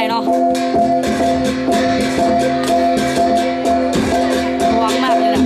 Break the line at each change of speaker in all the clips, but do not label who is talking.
เนาะหวังมากเลยนะ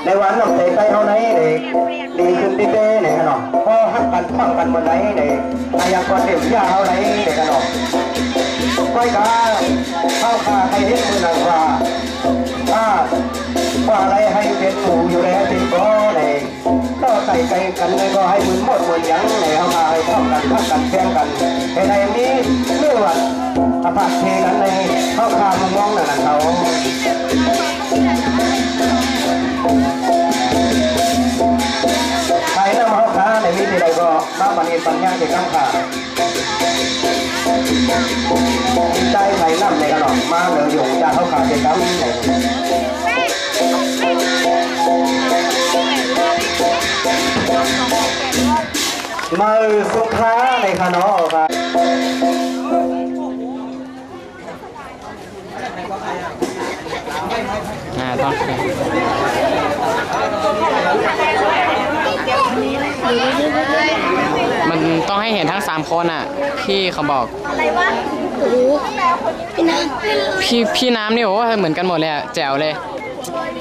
ในวันน้องเตะไปเอาไหนเด็กดีขึ้นดีเต้เนี่ยกันเนาะพอหักกันฟังกันบนไหนเด็กอายังก่อนเด็กยาเอาไหนเด็กกันเนาะก้อยกาเข้าขาให้เห็นมือหนังว่าว่าอะไรให้เป็นหมูอยู่แล้วติดก้อเลยก็ใส่ใจกันเลยก็ให้มือหมดมือยังเลยเอามาให้เข้ากันทักกันแข่งกันในในนี้เรื่องว่าอภัทเทกันเลยเข้าขามึงมองหนังเขาใครนำเขาขาในวิธีใดก็มาบันนี้ปัญญาเด็กข้างขาใจใครนำในกระหน่ำมาเหลืออยู่จากเขาขาเด็กข้างในมือสุขะในขนมครับ
ต้องมันต้องให้เห็นทั้ง3คนอ่ะที่เขาบอกอะไรวะโอ้พี่น้ำนี่โอ้เหมือนกันหมดเลยอ่ะแจ๋วเลย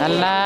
นั่นล่ะ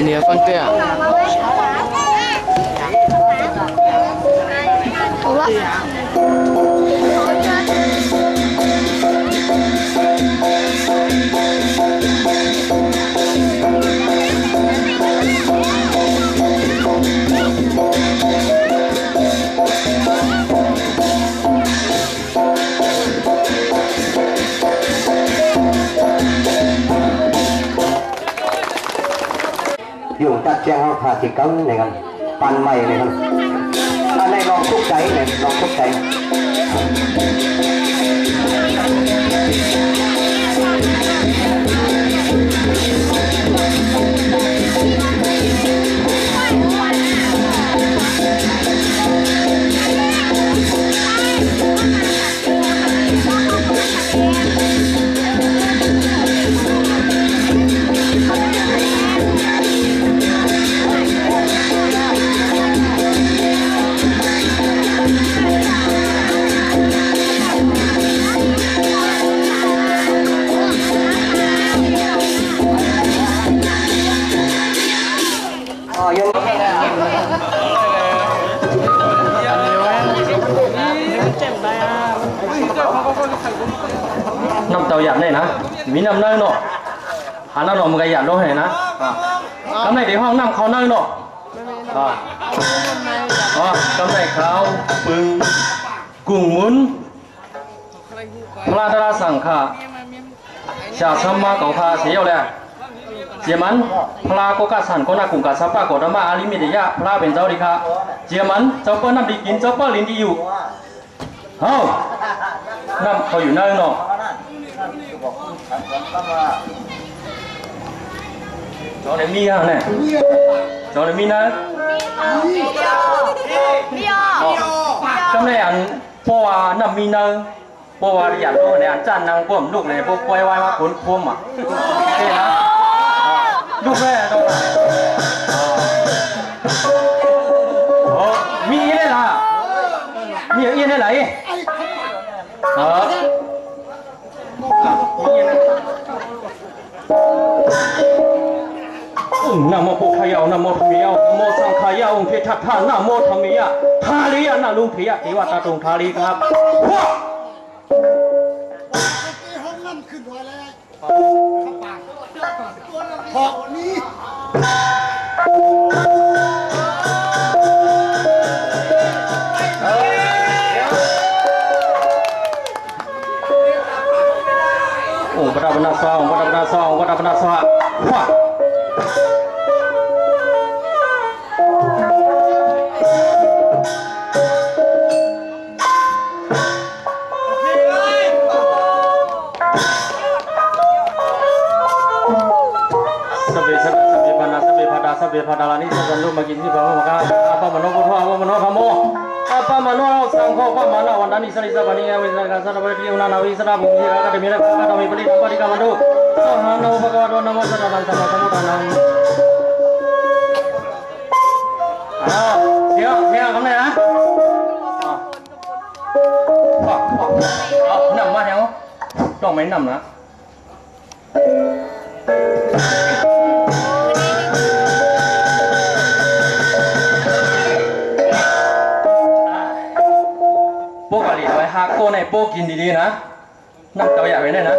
เดี๋ยวคนเปี้ย
อยู่จัดแจงเขาผ่าจิกกังเนี่ยครับปันใหม่เนี่ยครับอันนี้ลองทุกใจเนี่ยลองทุกใจ
năm tàu giặt này nè, mí năm nơi nọ, hắn nó một cái giặt đó này nè, cái này để hoang năm khó nơi nọ, cái này khao bưng cùng muốn, pha sang khá, chả xăm ma cầu pha xíu lẹ, chiếm ăn, pha có cả sản có na cùng cả sapa có đám ma ali mi để ya, pha bên rau đi khá, chiếm ăn, cháu bữa năm đi kín cháu bữa lính điอยู่, không, nămเขาอยู่nơi nọ. Cho này mi à này, cho này mi nè. Trong này ăn po nằm mi nè, po đi ăn luôn này ăn chăn năng cuộn lúc này po quay quay mà cuốn cuộn mà. Thế đó, lúc này đâu mi đây là mi yên đây lấy. Nam mô Bụt Thầy Áo, Nam mô Tham Mỹ Áo, Nam mô Sang Khai Áo, Ông Thế Thật Thà, Nam mô Tham Mỹ Áo, Tha Lý Áo, Nam Luân Phí Áo, Tí Hoạt Ta Tùng Tha Lýครับห้องนั่นขึ้นไว้แล้วข้าปากพอนี้โอ้พระดาบนาซองพระดาบนาซองพระดาบนาซองว้าสัพเพพาดาลานิสันตุมากินที่พระมกาอาปามโนพุทโธอาปามโนธรรมโมอาปามโนสังโฆปามโนวันดานิสริสปานิยาวิสังกัสสะปะติอุณานาวิสระบุญิระกะเตมิระกะตมิปริปริกามันตุสหาโนภะคะวะโตนะโมสัตตังสัมมาสัมพุทธังเสียคำไหนนะนำมาแถวต้องไม่นำนะพวกอะไรไว้ฮักโก้ในโป๊กินดีๆนะนักเตาอยากไว้เนี่ยนะ